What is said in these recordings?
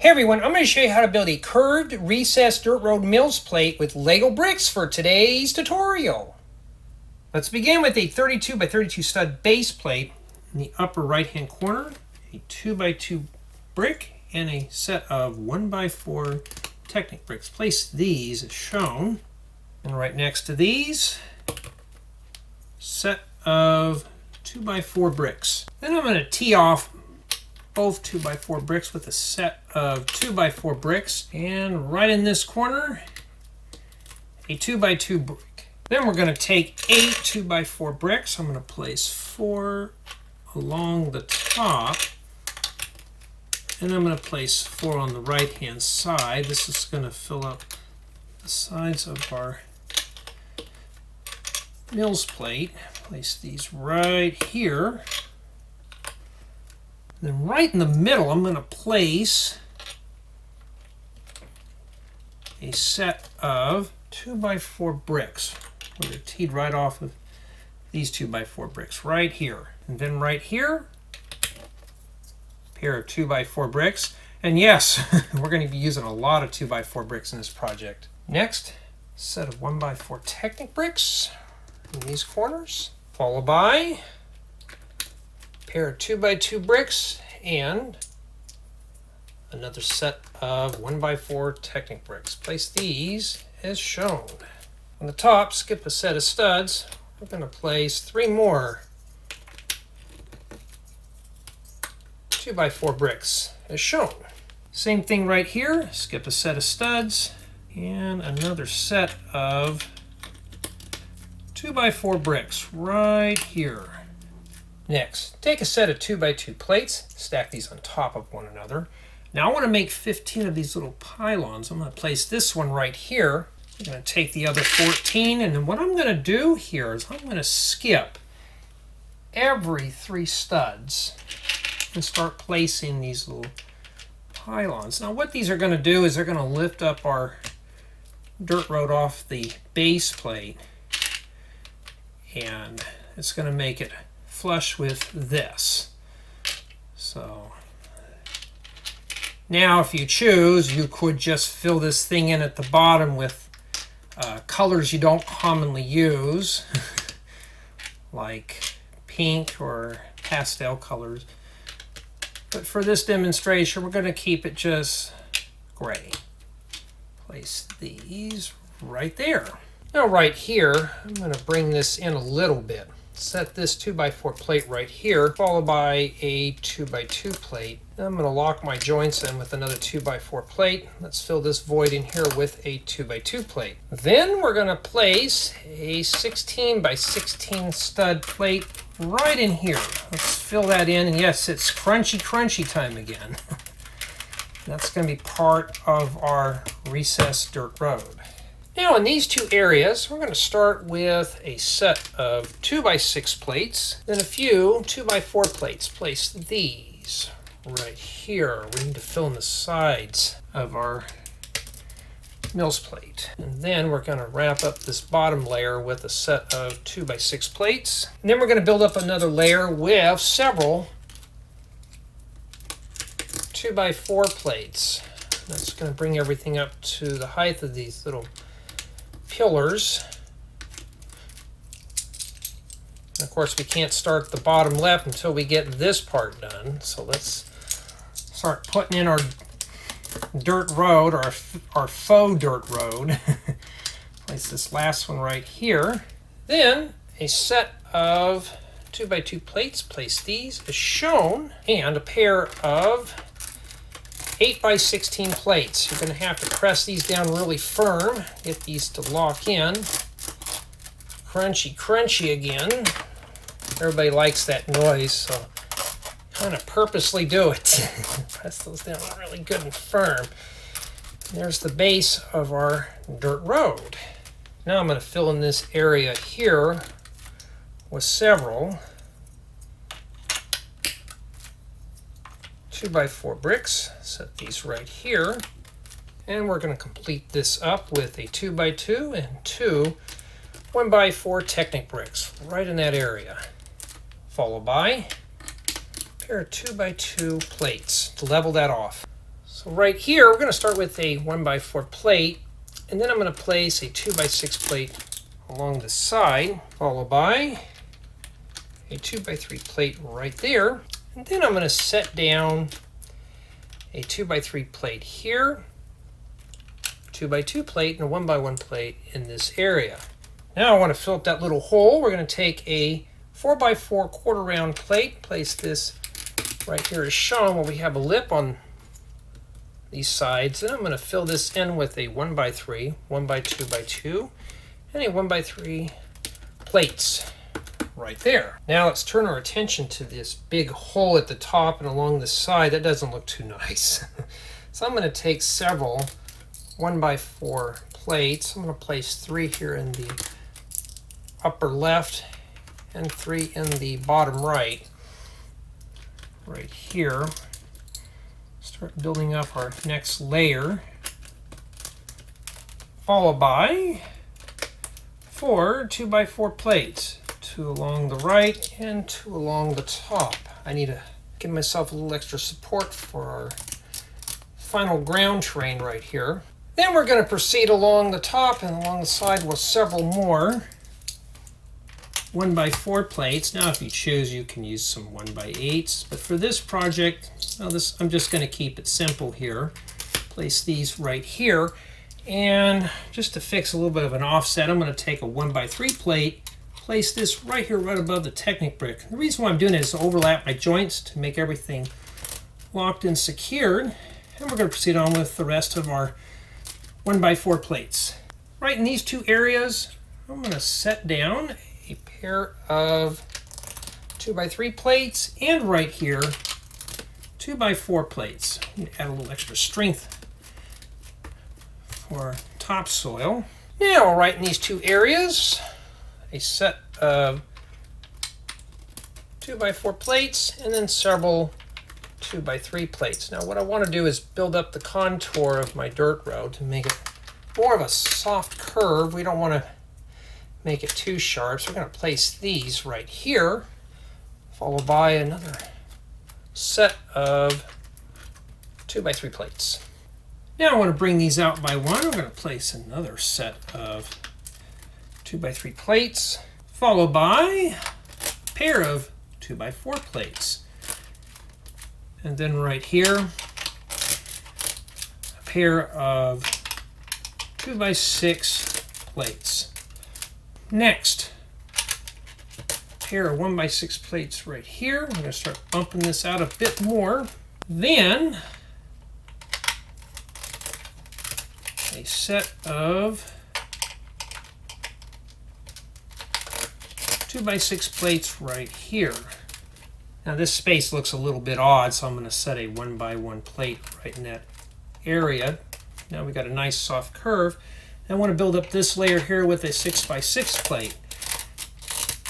Hey everyone, I'm going to show you how to build a curved recessed dirt road mills plate with Lego bricks for today's tutorial. Let's begin with a 32 by 32 stud base plate. In the upper right hand corner, a 2x2 brick and a set of 1x4 Technic bricks. Place these as shown. And right next to these, set of 2x4 bricks. Then I'm going to tee off both 2x4 bricks with a set of 2x4 bricks, and right in this corner a 2x2 brick. Then we're going to take 8 2x4 bricks. I'm going to place 4 along the top, and I'm going to place 4 on the right hand side. This is going to fill up the sides of our mills plate. Place these right here. Then right in the middle, I'm going to place a set of 2x4 bricks. They're teed right off of these 2x4 bricks right here. And then right here, a pair of 2x4 bricks. And yes, we're going to be using a lot of 2x4 bricks in this project. Next, set of 1x4 Technic bricks in these corners, followed by pair of 2x2 bricks and another set of 1x4 Technic bricks. Place these as shown. On the top, skip a set of studs. We're going to place 3 more 2x4 bricks as shown. Same thing right here. Skip a set of studs and another set of 2x4 bricks right here. Next, take a set of 2x2 plates, stack these on top of one another. Now I want to make 15 of these little pylons. I'm going to place this one right here. I'm going to take the other 14, and then what I'm going to do here is I'm going to skip every 3 studs and start placing these little pylons. Now what these are going to do is they're going to lift up our dirt road off the base plate, and it's going to make it flush with this. So now if you choose, you could just fill this thing in at the bottom with colors you don't commonly use like pink or pastel colors, but for this demonstration we're going to keep it just gray. Place these right there. Now right here, I'm going to bring this in a little bit. Set this 2x4 plate right here, followed by a 2x2 plate. Then I'm going to lock my joints in with another 2x4 plate. Let's fill this void in here with a 2x2 plate. Then we're going to place a 16 by 16 stud plate right in here. Let's fill that in, and yes, it's crunchy time again. That's going to be part of our recessed dirt road. Now in these 2 areas, we're going to start with a set of 2x6 plates, then a few 2x4 plates. Place these right here. We need to fill in the sides of our mills plate. And then we're going to wrap up this bottom layer with a set of 2x6 plates. And then we're going to build up another layer with several 2x4 plates. That's going to bring everything up to the height of these little pillars. And of course we can't start the bottom left until we get this part done. So let's start putting in our dirt road, our faux dirt road. Place this last one right here. Then a set of 2x2 plates. Place these as shown, and a pair of 8 by 16 plates. You're going to have to press these down really firm, get these to lock in. Crunchy again. Everybody likes that noise, so kind of purposely do it. Press those down really good and firm. There's the base of our dirt road. Now I'm going to fill in this area here with several 2x4 bricks. Set these right here, and we're going to complete this up with a 2x2 and 2 1x4 Technic bricks right in that area, followed by a pair of 2x2 plates to level that off. So right here, we're going to start with a 1x4 plate, and then I'm going to place a 2x6 plate along the side, followed by a 2x3 plate right there. And then I'm going to set down a 2x3 plate here, 2x2 plate, and a 1x1 plate in this area. Now I want to fill up that little hole. We're going to take a 4x4 quarter round plate, place this right here as shown where we have a lip on these sides. Then I'm going to fill this in with a 1x3, 1x2x2, and a 1x3 plates right there. Now let's turn our attention to this big hole at the top and along the side. That doesn't look too nice. So I'm going to take several 1x4 plates. I'm going to place 3 here in the upper left and 3 in the bottom right. Right here. Start building up our next layer, followed by 4 2x4 plates, 2 along the right and 2 along the top. I need to give myself a little extra support for our final ground terrain right here. Then we're going to proceed along the top and along the side with several more 1x4 plates. Now if you choose, you can use some 1x8s, but for this project, I'm just going to keep it simple here. Place these right here, and just to fix a little bit of an offset, I'm going to take a 1x3 plate, place this right here right above the Technic brick. The reason why I'm doing it is to overlap my joints to make everything locked and secured, and we're going to proceed on with the rest of our 1x4 plates. Right in these 2 areas, I'm going to set down a pair of 2x3 plates, and right here 2x4 plates. Add a little extra strength for topsoil. Now right in these 2 areas, a set of 2x4 plates and then several 2x3 plates. Now what I want to do is build up the contour of my dirt road to make it more of a soft curve. We don't want to make it too sharp, so we're going to place these right here, followed by another set of 2x3 plates. Now I want to bring these out by one. I'm going to place another set of 2x3 plates, followed by a pair of 2x4 plates. And then right here, a pair of 2x6 plates. Next, a pair of 1x6 plates right here. I'm going to start bumping this out a bit more. Then, a set of 2x6 plates right here. Now this space looks a little bit odd, so I'm going to set a 1x1 plate right in that area. Now we got a nice soft curve. I want to build up this layer here with a 6x6 plate.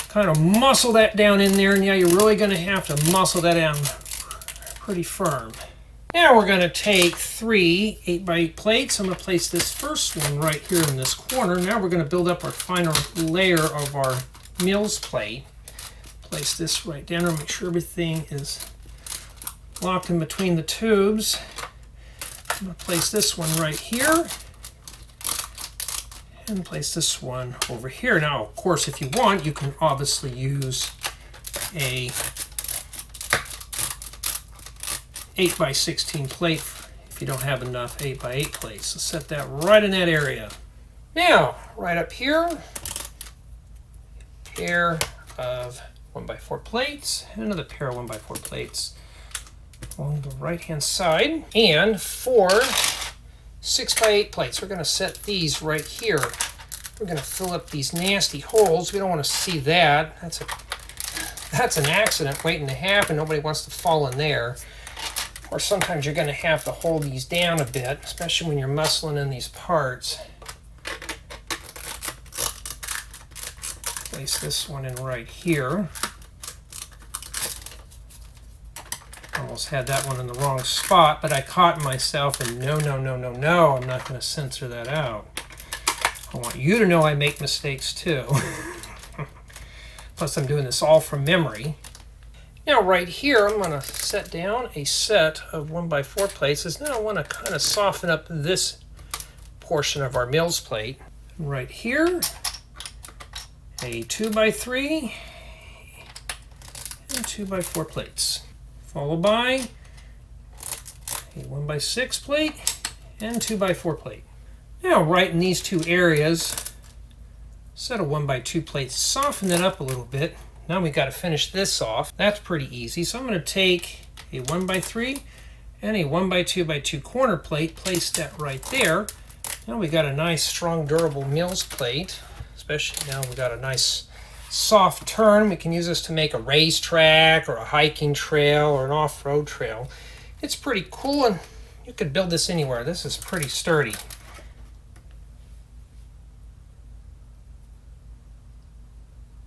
Kind of muscle that down in there, and yeah, you're really going to have to muscle that down pretty firm. Now we're going to take 3 8x8 plates. I'm going to place this first one right here in this corner. Now we're going to build up our final layer of our MILS plate. Place this right down and make sure everything is locked in between the tubes. I'm going to place this one right here and place this one over here. Now, of course, if you want, you can obviously use a 8x16 plate if you don't have enough 8x8 plates. So set that right in that area. Now, right up here, a pair of 1x4 plates, and another pair of 1x4 plates on the right-hand side, and 4 6x8 plates. We're going to set these right here. We're going to fill up these nasty holes. We don't want to see that. That's an accident waiting to happen. Nobody wants to fall in there. Or sometimes you're going to have to hold these down a bit, especially when you're muscling in these parts. Place this one in right here. Almost had that one in the wrong spot, but I caught myself, and no, I'm not going to censor that out. I want you to know I make mistakes too. Plus I'm doing this all from memory. Now right here, I'm going to set down a set of 1x4 plates. Now I want to kind of soften up this portion of our MILS plate. Right here, a 2x3 and 2x4 plates, followed by a 1x6 plate and 2x4 plate. Now right in these two areas, set of 1x2 plates, soften it up a little bit. Now we got to finish this off. That's pretty easy. So I'm going to take a 1x3 and a 1x2x2 corner plate, place that right there. Now we got a nice, strong, durable MILS plate. Especially now we got a nice soft turn. We can use this to make a racetrack or a hiking trail or an off-road trail. It's pretty cool, and you could build this anywhere. This is pretty sturdy.